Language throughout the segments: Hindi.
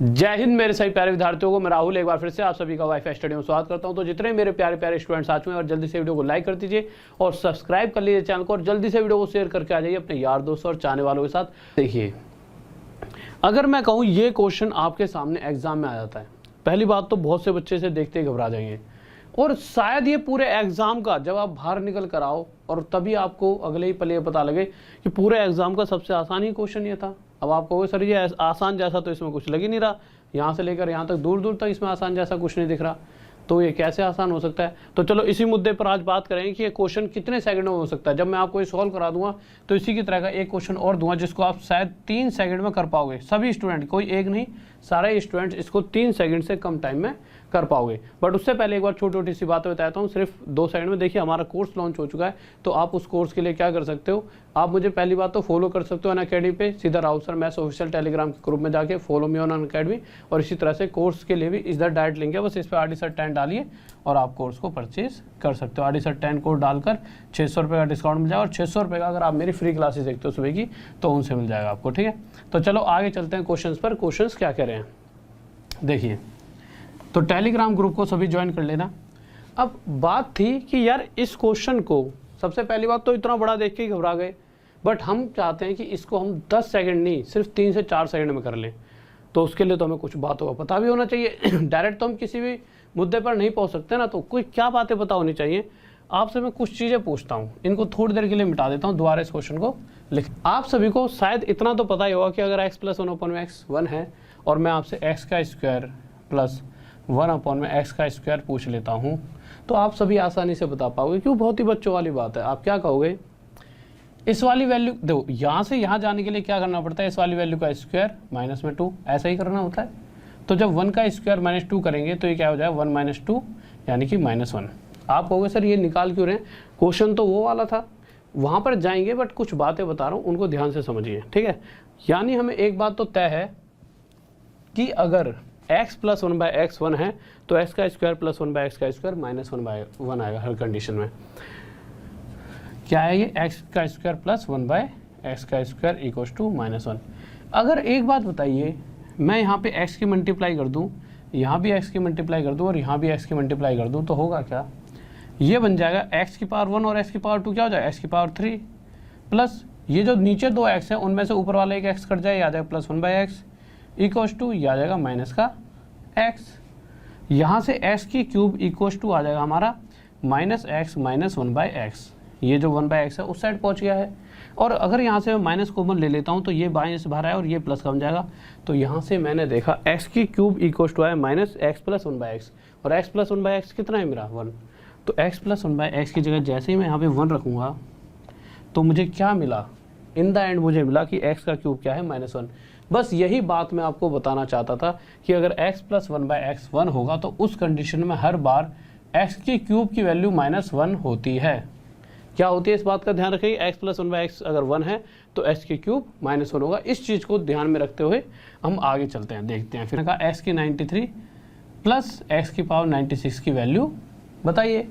जय हिंद मेरे सभी प्यारे विद्यार्थियों को। मैं राहुल एक बार फिर से आप सभी का वाईफाई स्टडी में स्वागत करता हूं। तो जितने मेरे प्यारे प्यारे स्टूडेंट्स आ चुके हैं और जल्दी से वीडियो को लाइक कर दीजिए और सब्सक्राइब कर लीजिए चैनल को और जल्दी से वीडियो को शेयर करके आ जाइए अपने यार दोस्तों और चाहने वालों के साथ। देखिए, अगर मैं कहूँ ये क्वेश्चन आपके सामने एग्जाम में आ जाता है, पहली बात तो बहुत से बच्चे से देखते ही घबरा जाएंगे और शायद ये पूरे एग्जाम का जब आप बाहर निकल कर आओ और तभी आपको अगले ही पल ये पता लगे कि पूरे एग्जाम का सबसे आसान ही क्वेश्चन ये था। अब आप कहोगे सर ये आसान जैसा तो इसमें कुछ लग ही नहीं रहा, यहाँ से लेकर यहाँ तक दूर दूर तक इसमें आसान जैसा कुछ नहीं दिख रहा, तो ये कैसे आसान हो सकता है। तो चलो इसी मुद्दे पर आज बात करेंगे कि ये क्वेश्चन कितने सेकंड में हो सकता है। जब मैं आपको ये सॉल्व करा दूंगा तो इसी की तरह का एक क्वेश्चन और दूंगा जिसको आप शायद 3 सेकंड में कर पाओगे। सभी स्टूडेंट, कोई एक नहीं, सारे स्टूडेंट इसको 3 सेकंड से कम टाइम में कर पाओगे। बट उससे पहले एक बार छोटी छोटी सी बातें बताता हूँ, सिर्फ 2 सेकंड में। देखिए, हमारा कोर्स लॉन्च हो चुका है, तो आप उस कोर्स के लिए क्या कर सकते हो, आप मुझे पहली बात तो फॉलो कर सकते हो अनअकैडमी पे, सीधा Rahul sir maths official Telegram के ग्रुप में जाके फॉलो मी ऑन अनअकैडमी। और इसी तरह से कोर्स के लिए भी इधर डायरेक्ट लिंक है, बस इस पर आरडी सर 10 डालिए और आप कोर्स को परचेज कर सकते हो। आरडी सर 10 कोड डालकर 600 रुपये का डिस्काउंट मिल जाएगा और 600 रुपये का अगर आप मेरी फ्री क्लासेस देखते हो सुबह की तो उनसे मिल जाएगा आपको। ठीक है, तो चलो आगे चलते हैं क्वेश्चन पर। क्वेश्चन क्या कह रहे हैं देखिए, तो टेलीग्राम ग्रुप को सभी ज्वाइन कर लेना। अब बात थी कि यार इस क्वेश्चन को सबसे पहली बात तो इतना बड़ा देख के ही घबरा गए, बट हम चाहते हैं कि इसको हम 10 सेकंड नहीं सिर्फ 3 से 4 सेकंड में कर लें। तो उसके लिए तो हमें कुछ बातों का पता भी होना चाहिए। डायरेक्ट तो हम किसी भी मुद्दे पर नहीं पहुंच सकते ना, तो कोई क्या बातें पता होनी चाहिए। आपसे मैं कुछ चीज़ें पूछता हूँ, इनको थोड़ी देर के लिए मिटा देता हूँ, दोबारा इस क्वेश्चन को लिख। आप सभी को शायद इतना तो पता ही होगा कि अगर x + 1/x 1 है और मैं आपसे x² + 1/x² पूछ लेता हूँ तो आप सभी आसानी से बता पाओगे। क्यों, बहुत ही बच्चों वाली बात है। आप क्या कहोगे, इस वाली वैल्यू देखो, यहाँ से यहाँ जाने के लिए क्या करना पड़ता है, इस वाली वैल्यू का स्क्वायर माइनस में 2, ऐसा ही करना होता है। तो जब 1 का स्क्वायर -2 करेंगे तो ये क्या हो जाएगा, 1 - 2 यानी कि -1। आप कहोगे सर ये निकाल क्यों रहे हैं, क्वेश्चन तो वो वाला था, वहाँ पर जाएंगे, बट कुछ बातें बता रहा हूँ उनको ध्यान से समझिए। ठीक है, यानी हमें एक बात तो तय है कि अगर x + 1/x 1 है तो x² + 1/x² -1/1 आएगा हर कंडीशन में। क्या है ये, x² + 1/x² = -1। अगर एक बात बताइए, मैं यहाँ पे x की मल्टीप्लाई कर दूँ, यहाँ भी x की मल्टीप्लाई कर दूँ और यहाँ भी x की मल्टीप्लाई कर दूँ तो होगा क्या, ये बन जाएगा x⁻1 और x⁻2 क्या हो जाएगा, x⁻3 प्लस ये जो नीचे 2 x है उनमें से ऊपर वाला एक x कट जाए, आ जाएगा +1/x = ये आ जाएगा -x। यहाँ से x³ आ जाएगा हमारा -x - 1/x। ये जो 1/x है उस साइड पहुँच गया है। और अगर यहाँ से मैं माइनस कॉमन ले लेता हूँ तो ये माइनस बाहर आया और ये प्लस का बन जाएगा। तो यहाँ से मैंने देखा x³ = आया -x + 1/x और x + 1/x कितना है मेरा, 1। तो x + 1/x की जगह जैसे ही मैं यहाँ पे 1 रखूँगा तो मुझे क्या मिला, इन द एंड मुझे मिला कि x का क्यूब क्या है, -1। बस यही बात मैं आपको बताना चाहता था कि अगर x + 1/x 1 होगा तो उस कंडीशन में हर बार x³ की वैल्यू -1 होती है। क्या होती है, इस बात का ध्यान रखिए। x + 1/x अगर 1 है तो x³ -1 होगा। इस चीज़ को ध्यान में रखते हुए हम आगे चलते हैं, देखते हैं। फिर कहा x³ + x⁻96 की वैल्यू बताइए।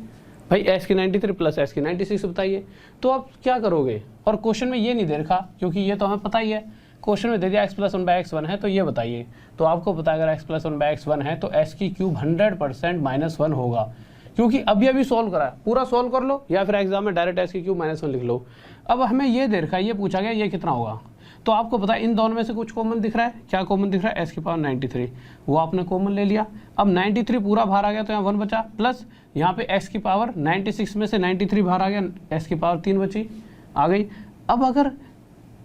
भाई x³ + x⁻96 बताइए। तो आप क्या करोगे, और क्वेश्चन में ये नहीं दे रखा क्योंकि ये तो हमें पता ही है, क्वेश्चन में दे दिया x + 1/x 1 है तो ये बताइए। तो आपको पता है अगर x + 1/x 1 है तो x³ 100% -1 होगा, क्योंकि अभी सॉल्व करा है। पूरा सॉल्व कर लो या फिर एग्जाम में डायरेक्ट x³ -1 लिख लो। अब हमें ये दे रखा है, ये पूछा गया ये कितना होगा, तो आपको पता है इन दोनों में से कुछ कॉमन दिख रहा है। क्या कॉमन दिख रहा है, x⁻93, वो आपने कॉमन ले लिया। अब 93 पूरा बाहर आ गया तो यहाँ 1 बचा, प्लस यहाँ पे x⁻96 में से 93 बाहर आ गया, x⁻3 बची, आ गई। अब अगर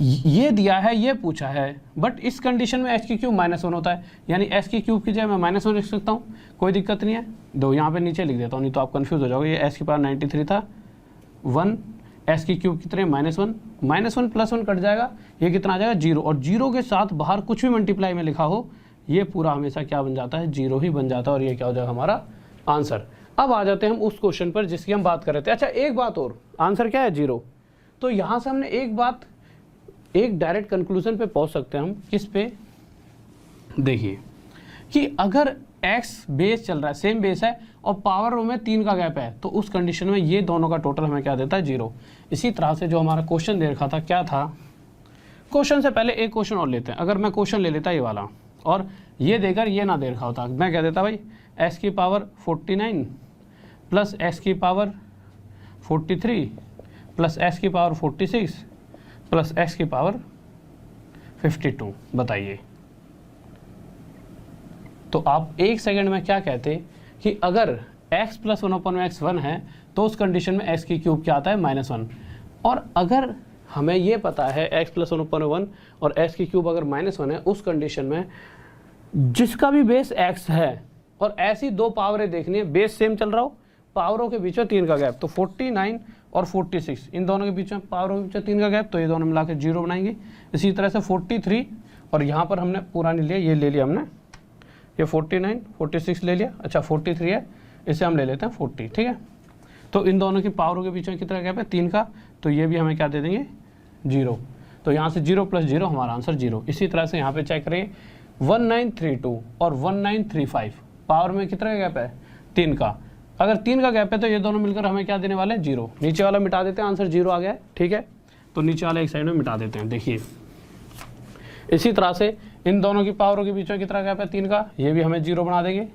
ये दिया है, ये पूछा है, बट इस कंडीशन में x³ -1 होता है, यानी x³ की जगह मैं -1 लिख सकता हूँ, कोई दिक्कत नहीं है। दो यहाँ पे नीचे लिख देता हूँ, नहीं तो आप कंफ्यूज हो जाओगे। ये x⁻93 था 1, x³ कितने -1, -1 + 1 कट जाएगा, ये कितना आ जाएगा 0, और 0 के साथ बाहर कुछ भी मल्टीप्लाई में लिखा हो ये पूरा हमेशा क्या बन जाता है, 0 ही बन जाता है, और ये क्या हो जाएगा हमारा आंसर। अब आ जाते हैं हम उस क्वेश्चन पर जिसकी हम बात कर रहे थे। अच्छा, एक बात और, आंसर क्या है 0। तो यहाँ से हमने एक डायरेक्ट कंक्लूजन पे पहुंच सकते हैं हम, किस पे, देखिए कि अगर x बेस चल रहा है, सेम बेस है और पावर रो में 3 का गैप है, तो उस कंडीशन में ये दोनों का टोटल हमें क्या देता है, 0। इसी तरह से जो हमारा क्वेश्चन दे रखा था, क्या था, क्वेश्चन से पहले एक क्वेश्चन और लेते हैं। अगर मैं क्वेश्चन ले लेता ये वाला और ये देकर ये ना दे रखा होता, मैं कह देता भाई x की पावर 49 प्लस x की पावर 43 प्लस x की पावर 46 प्लस x की पावर 52। बताइए, तो आप एक सेकंड में क्या कहते कि अगर x प्लस 1/x 1 है तो उस कंडीशन में x की क्यूब क्या आता है -1। और अगर हमें ये पता है x प्लस 1/1 और x की क्यूब अगर -1 है, उस कंडीशन में जिसका भी बेस x है और ऐसी दो पावरें देखनी है, बेस सेम चल रहा हो, पावरों के बीच में 3 का गैप, तो 49 और 46 इन दोनों के बीच में पावरों के बीच में 3 का गैप, तो ये दोनों मिला के 0 बनाएंगे। इसी तरह से 43 और यहाँ पर हमने पूरा नहीं लिया, ये ले लिया हमने, ये 49 46 ले लिया, अच्छा 43 है, इसे हम ले लेते हैं 40, ठीक है। तो इन दोनों की पावरों के बीच में कितना गैप है, 3 का, तो ये भी हमें क्या दे देंगे 0। तो यहाँ से 0 + 0 हमारा आंसर 0। इसी तरह से यहाँ पे चेक करें 1932 और 1935 पावर में कितना गैप है, 3 का। अगर 3 का गैप है तो ये दोनों मिलकर हमें क्या देने वाले हैं, 0। नीचे वाला मिटा देते हैं, आंसर 0 आ गया है, ठीक है। तो नीचे वाला एक साइड में मिटा देते हैं, देखिए। इसी तरह से इन दोनों की पावरों के बीच में कितना गैप है, 3 का, ये भी हमें 0 बना देंगे।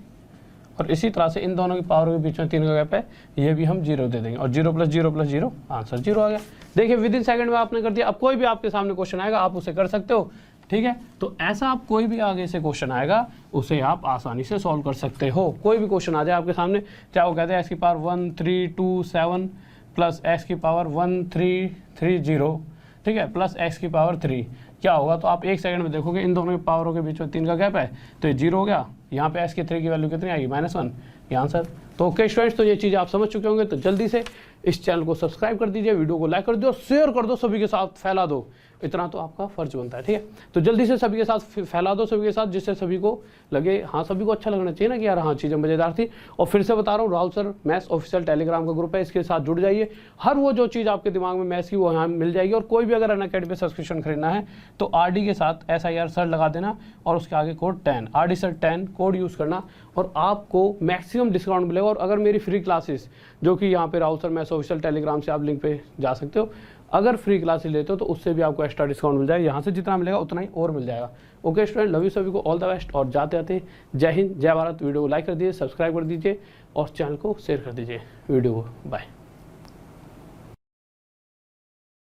और इसी तरह से इन दोनों की पावरों के बीच में 3 का गैप है, ये भी हम 0 दे देंगे। और 0 + 0 + 0 आंसर 0 आ गया। देखिए विदिन सेकंड में आपने कर दिया। अब कोई भी आपके सामने क्वेश्चन आएगा आप उसे कर सकते हो, ठीक है। तो ऐसा आप कोई भी आगे से क्वेश्चन आएगा उसे आप आसानी से सॉल्व कर सकते हो। कोई भी क्वेश्चन आ जाए आपके सामने, चाहे वो कहते हैं x की पावर 1327 प्लस x की पावर 1330, ठीक है, प्लस x की पावर 3, क्या होगा। तो आप एक सेकंड में देखोगे इन दोनों की पावरों के बीच में 3 का गैप है, तो ये 0 हो गया। यहाँ पे x की 3 की वैल्यू कितनी आएगी, -1, ये आंसर। तो ओके स्टूडेंट्स, तो ये चीज़ आप समझ चुके होंगे। तो जल्दी से इस चैनल को सब्सक्राइब कर दीजिए, वीडियो को लाइक कर दो, शेयर कर दो, सभी के साथ फैला दो। इतना तो आपका फर्ज बनता है, ठीक है। तो जल्दी से सभी के साथ फैला दो, सभी के साथ, जिससे सभी को लगे, हाँ सभी को अच्छा लगना चाहिए ना कि यार हाँ चीज़ें मज़ेदार थी। और फिर से बता रहा हूँ, Rahul sir maths official Telegram का ग्रुप है, इसके साथ जुड़ जाइए। हर वो जो चीज़ आपके दिमाग में मैथ्स की वो यहाँ मिल जाएगी। और कोई भी अगर अनअकैडमी सब्सक्रिप्शन खरीदना है तो RD के साथ SIR सर लगा देना और उसके आगे code 10 RD sir 10 code use करना और आपको मैक्सिमम डिस्काउंट मिलेगा। और अगर मेरी फ्री क्लासेस जो कि यहाँ पे Rahul sir maths official Telegram से आप लिंक पे जा सकते हो, अगर फ्री क्लासेस लेते हो तो उससे भी आपको एक्स्ट्रा डिस्काउंट मिल जाएगा। यहाँ से जितना मिलेगा उतना ही और मिल जाएगा। ओके स्टूडेंट, लव यू सभी को, ऑल द बेस्ट। और जाते जाते जय हिंद, जय भारत। वीडियो को लाइक कर दीजिए, सब्सक्राइब कर दीजिए और चैनल को शेयर कर दीजिए। वीडियो को बाय।